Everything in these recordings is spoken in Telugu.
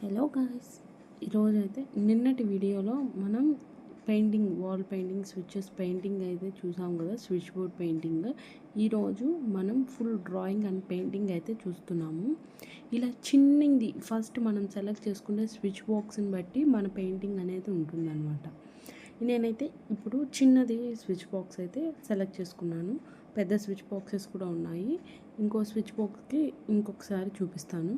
హలో గాయ్స్, ఈరోజైతే నిన్నటి వీడియోలో మనం painting wall painting switches painting అయితే చూసాం కదా, స్విచ్ బోర్డ్ పెయింటింగ్. ఈరోజు మనం ఫుల్ డ్రాయింగ్ అండ్ పెయింటింగ్ అయితే చూస్తున్నాము. ఇలా చిన్నది ఫస్ట్ మనం సెలెక్ట్ చేసుకునే స్విచ్ బాక్స్ని బట్టి మన పెయింటింగ్ అనేది ఉంటుందన్నమాట. నేనైతే ఇప్పుడు చిన్నది స్విచ్ బాక్స్ అయితే సెలెక్ట్ చేసుకున్నాను. పెద్ద స్విచ్ బాక్సెస్ కూడా ఉన్నాయి. ఇంకో స్విచ్ బాక్స్కి ఇంకొకసారి చూపిస్తాను.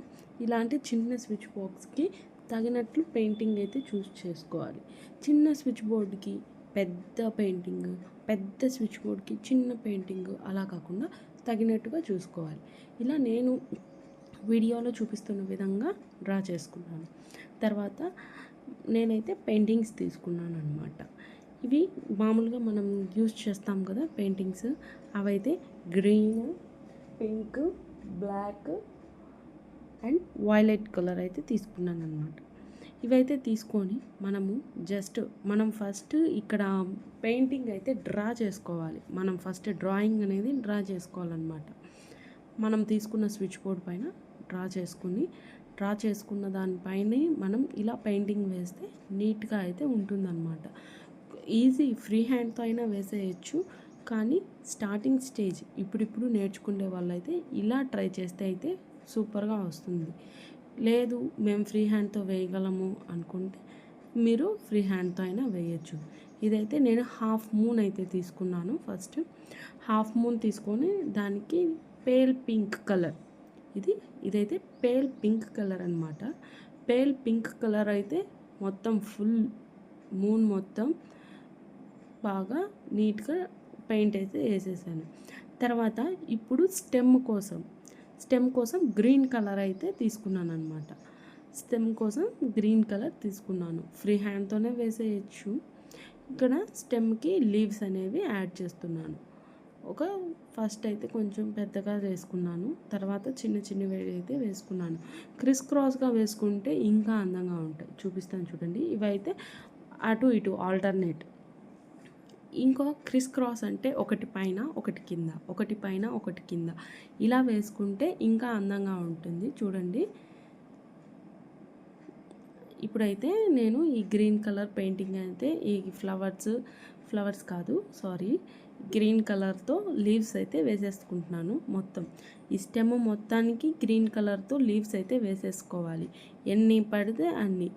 ఇలాంటి చిన్న స్విచ్ బాక్స్కి తగినట్లు పెయింటింగ్ అయితే చూస్ చేసుకోవాలి. చిన్న స్విచ్ బోర్డ్కి పెద్ద పెయింటింగ్, పెద్ద స్విచ్ బోర్డ్కి చిన్న పెయింటింగ్, అలా కాకుండా తగినట్టుగా చూసుకోవాలి. ఇలా నేను వీడియోలో చూపిస్తున్న విధంగా డ్రా చేసుకున్నాను. తర్వాత నేనైతే పెయింటింగ్స్ తీసుకున్నాను అనమాట. ఇవి మామూలుగా మనం యూజ్ చేస్తాం కదా పెయింటింగ్స్, అవైతే green, pink, black and violet colour అయితే తీసుకున్నాను అనమాట. ఇవైతే తీసుకొని మనం ఫస్ట్ ఇక్కడ పెయింటింగ్ అయితే డ్రా చేసుకోవాలి. మనం ఫస్ట్ డ్రాయింగ్ అనేది డ్రా చేసుకోవాలన్నమాట. మనం తీసుకున్న స్విచ్ బోర్డ్ పైన డ్రా చేసుకున్న దానిపైనే మనం ఇలా పెయింటింగ్ వేస్తే నీట్గా అయితే ఉంటుందన్నమాట. ఈజీ, ఫ్రీ హ్యాండ్తో అయినా వేసేయచ్చు. కానీ స్టార్టింగ్ స్టేజ్ ఇప్పుడిప్పుడు నేర్చుకునే వాళ్ళైతే ఇలా ట్రై చేస్తే అయితే సూపర్గా వస్తుంది. లేదు మేము ఫ్రీ హ్యాండ్తో వేయగలము అనుకుంటే మీరు ఫ్రీ హ్యాండ్తో అయినా వేయచ్చు. ఇదైతే నేను హాఫ్ మూన్ అయితే తీసుకున్నాను. ఫస్ట్ హాఫ్ మూన్ తీసుకొని దానికి పేల్ పింక్ కలర్, ఇదైతే పేల్ పింక్ కలర్ అనమాట. పేల్ పింక్ కలర్ అయితే మొత్తం ఫుల్ మూన్ మొత్తం బాగా నీట్గా పెయింట్ అయితే వేసేసాను. తర్వాత ఇప్పుడు స్టెమ్ కోసం గ్రీన్ కలర్ అయితే తీసుకున్నాను అనమాట. స్టెమ్ కోసం గ్రీన్ కలర్ తీసుకున్నాను. ఫ్రీ హ్యాండ్తోనే వేసేయచ్చు. ఇక్కడ స్టెమ్కి లీవ్స్ అనేవి యాడ్ చేస్తున్నాను. ఫస్ట్ అయితే కొంచెం పెద్దగా వేసుకున్నాను. తర్వాత చిన్నవి అయితే వేసుకున్నాను. క్రిస్ క్రాస్గా వేసుకుంటే ఇంకా అందంగా ఉంటాయి. చూపిస్తాను చూడండి. ఇవైతే అటు ఇటు ఆల్టర్నేట్. ఇంకో క్రిస్ క్రాస్ అంటే ఒకటి పైన ఒకటి కింద, ఒకటి పైన ఒకటి కింద, ఇలా వేసుకుంటే ఇంకా అందంగా ఉంటుంది. చూడండి, ఇప్పుడైతే నేను ఈ గ్రీన్ కలర్ పెయింటింగ్ అయితే ఈ ఫ్లవర్స్ కాదు సారీ గ్రీన్ కలర్తో లీవ్స్ అయితే వేసేసుకుంటున్నాను. మొత్తం ఈ స్టెమ్ మొత్తానికి గ్రీన్ కలర్తో లీవ్స్ అయితే వేసేసుకోవాలి. ఎన్ని పడితే అన్ని.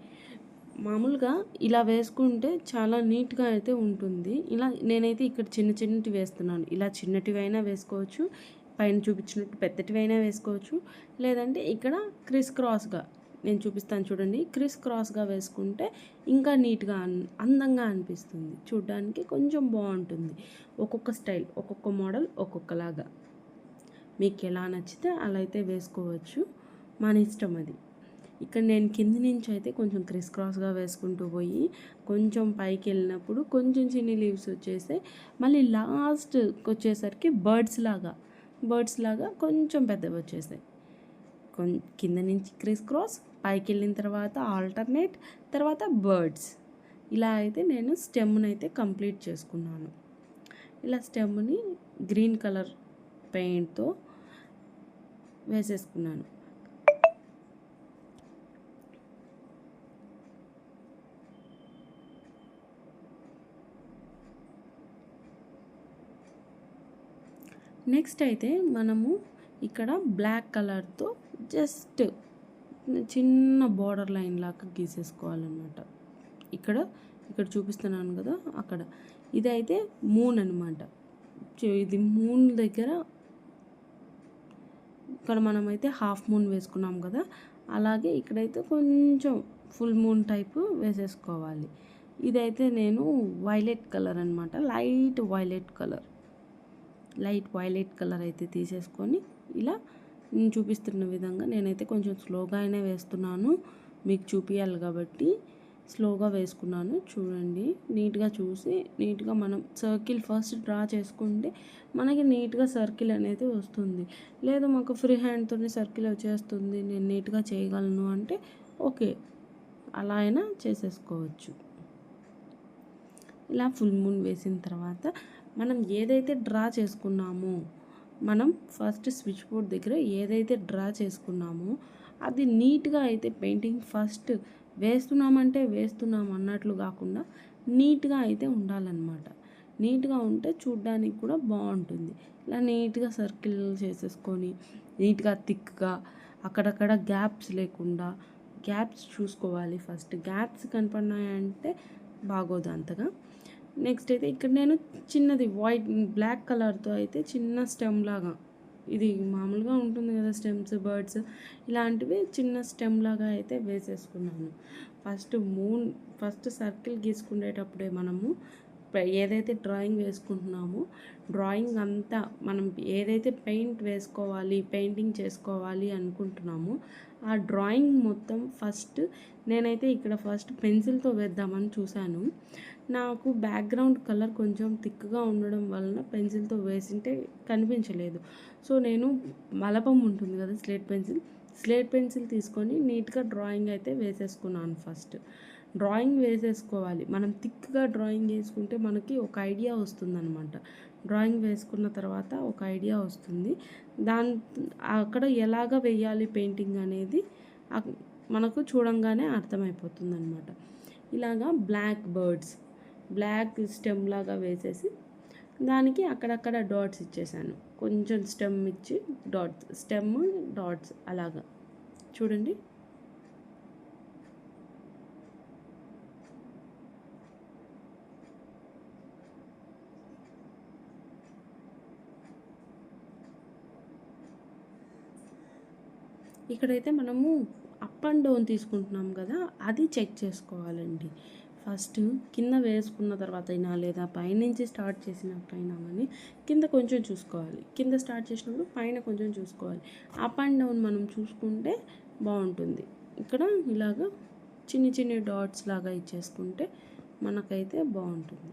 మామూలుగా ఇలా వేసుకుంటే చాలా నీట్గా అయితే ఉంటుంది. ఇలా నేనైతే ఇక్కడ చిన్నటి వేస్తున్నాను. ఇలా చిన్నటివి అయినా వేసుకోవచ్చు, పైన చూపించినట్టు పెద్దటివి అయినా వేసుకోవచ్చు. లేదంటే ఇక్కడ క్రిస్ క్రాస్గా నేను చూపిస్తాను చూడండి. క్రిస్ క్రాస్గా వేసుకుంటే ఇంకా నీట్గా అందంగా అనిపిస్తుంది. చూడడానికి కొంచెం బాగుంటుంది. ఒక్కొక్క స్టైల్, ఒక్కొక్క మోడల్ ఒక్కొక్కలాగా మీకు ఎలా నచ్చితే అలా అయితే వేసుకోవచ్చు. మన ఇష్టం అది. ఇక్కడ నేను కింది నుంచి అయితే కొంచెం క్రిస్ క్రాస్గా వేసుకుంటూ పోయి కొంచెం పైకి వెళ్ళినప్పుడు కొంచెం చిన్ని లీవ్స్ వచ్చేసాయి. మళ్ళీ లాస్ట్కి వచ్చేసరికి బర్డ్స్ లాగా కొంచెం పెద్దవి వచ్చేసాయి. కింద నుంచి క్రిస్ క్రాస్, పైకి వెళ్ళిన తర్వాత ఆల్టర్నేట్, తర్వాత బర్డ్స్. ఇలా అయితే నేను స్టెమ్ని అయితే కంప్లీట్ చేసుకున్నాను. ఇలా స్టెమ్ని గ్రీన్ కలర్ పెయింట్తో వేసేసుకున్నాను. నెక్స్ట్ అయితే మనము ఇక్కడ బ్లాక్ కలర్తో జస్ట్ చిన్న బార్డర్ లైన్ లాగా గీసేసుకోవాలన్నమాట. ఇక్కడ చూపిస్తున్నాను కదా, అక్కడ ఇదైతే మూన్ అనమాట. ఇది మూన్ దగ్గర ఇక్కడ మనమైతే హాఫ్ మూన్ వేసుకున్నాం కదా, అలాగే ఇక్కడైతే కొంచెం ఫుల్ మూన్ టైపు వేసేసుకోవాలి. ఇదైతే నేను వైలెట్ కలర్ అనమాట, లైట్ వైలెట్ కలర్ అయితే తీసేసుకొని ఇలా నేను చూపిస్తున్న విధంగా నేనైతే కొంచెం స్లోగా అయినా వేస్తున్నాను. మీకు చూపించాలి కాబట్టి స్లోగా వేసుకున్నాను. చూడండి, నీట్గా చూసి నీట్గా మనం సర్కిల్ ఫస్ట్ డ్రా చేసుకుంటే మనకి నీట్గా సర్కిల్ అనేది వస్తుంది. లేదు మాకు ఫ్రీ హ్యాండ్తోనే సర్కిల్ వచ్చేస్తుంది, నేను నీట్గా చేయగలను అంటే ఓకే, అలా అయినా చేసేసుకోవచ్చు. ఇలా ఫుల్ మూన్ వేసిన తర్వాత మనం ఏదైతే డ్రా చేసుకున్నామో, మనం ఫస్ట్ స్విచ్ బోర్డ్ దగ్గర ఏదైతే డ్రా చేసుకున్నామో అది నీట్గా అయితే పెయింటింగ్ ఫస్ట్ వేస్తున్నామంటే వేస్తున్నాం అన్నట్లు కాకుండా నీట్గా అయితే ఉండాలన్నమాట. నీట్గా ఉంటే చూడ్డానికి కూడా బాగుంటుంది. ఇలా నీట్గా సర్కిల్ చేసేసుకొని నీట్గా థిక్గా అక్కడక్కడ గ్యాప్స్ లేకుండా గ్యాప్స్ చూసుకోవాలి. ఫస్ట్ గ్యాప్స్ కనపడినాయంటే బాగోదు అంతగా. నెక్స్ట్ అయితే ఇక్కడ నేను చిన్నది బ్లాక్ కలర్తో అయితే చిన్న స్టెమ్ లాగా, ఇది మామూలుగా ఉంటుంది కదా స్టెమ్స్ బర్డ్స్, ఇలాంటివి చిన్న స్టెమ్ లాగా అయితే వేసేసుకున్నాను. ఫస్ట్ సర్కిల్ గీసుకునేటప్పుడే మనము ఏదైతే డ్రాయింగ్ వేసుకుంటున్నామో డ్రాయింగ్ అంతా మనం ఏదైతే పెయింటింగ్ చేసుకోవాలి అనుకుంటున్నామో ఆ డ్రాయింగ్ మొత్తం నేనైతే ఇక్కడ పెన్సిల్తో వేద్దామని చూశాను. నాకు బ్యాక్గ్రౌండ్ కలర్ కొంచెం థిక్గా ఉండడం వలన పెన్సిల్తో వేసింటే కనిపించలేదు. సో నేను మలపం ఉంటుంది కదా స్లేట్ పెన్సిల్ తీసుకొని నీట్గా డ్రాయింగ్ అయితే వేసేసుకున్నాను. డ్రాయింగ్ వేసేసుకోవాలి. మనం థిక్గా డ్రాయింగ్ వేసుకుంటే మనకి ఒక ఐడియా వస్తుందన్నమాట. డ్రాయింగ్ వేసుకున్న తర్వాత ఒక ఐడియా వస్తుంది. అక్కడ ఎలాగ వేయాలి పెయింటింగ్ అనేది మనకు చూడంగానే అర్థమైపోతుంది అనమాట. ఇలాగా బ్లాక్ స్టెమ్ లాగా వేసేసి దానికి అక్కడక్కడ డాట్స్ ఇచ్చేసాను. కొంచెం స్టెమ్ ఇచ్చి డాట్స్ అలాగా చూడండి. ఇక్కడైతే మనము అప్ అండ్ డౌన్ తీసుకుంటున్నాం కదా, అది చెక్ చేసుకోవాలండి. ఫస్ట్ కింద వేసుకున్న తర్వాత అయినా లేదా పైనుంచి స్టార్ట్ చేసినట్టయినా కానీ కింద కొంచెం చూసుకోవాలి. కింద స్టార్ట్ చేసినప్పుడు పైన కొంచెం చూసుకోవాలి. అప్ అండ్ డౌన్ మనం చూసుకుంటే బాగుంటుంది. ఇక్కడ ఇలాగా చిన్ని డాట్స్ లాగా ఇచ్చేసుకుంటే మనకైతే బాగుంటుంది.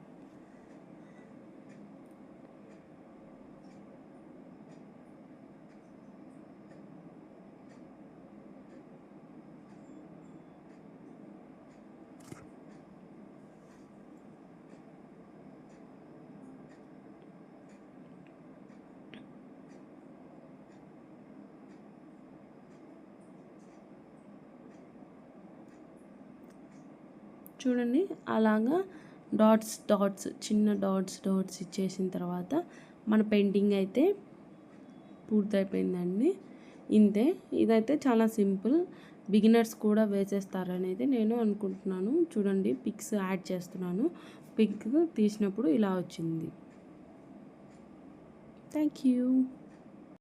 చూడండి, అలాగా చిన్న డాట్స్ ఇచ్చేసిన తర్వాత మన పెయింటింగ్ అయితే పూర్తయిపోయిందండి. ఇంతే. ఇదైతే చాలా సింపుల్, బిగినర్స్ కూడా వేసేస్తారనేది నేను అనుకుంటున్నాను. చూడండి, పిక్స్ యాడ్ చేస్తున్నాను. పిక్ తీసినప్పుడు ఇలా వచ్చింది. Thank you.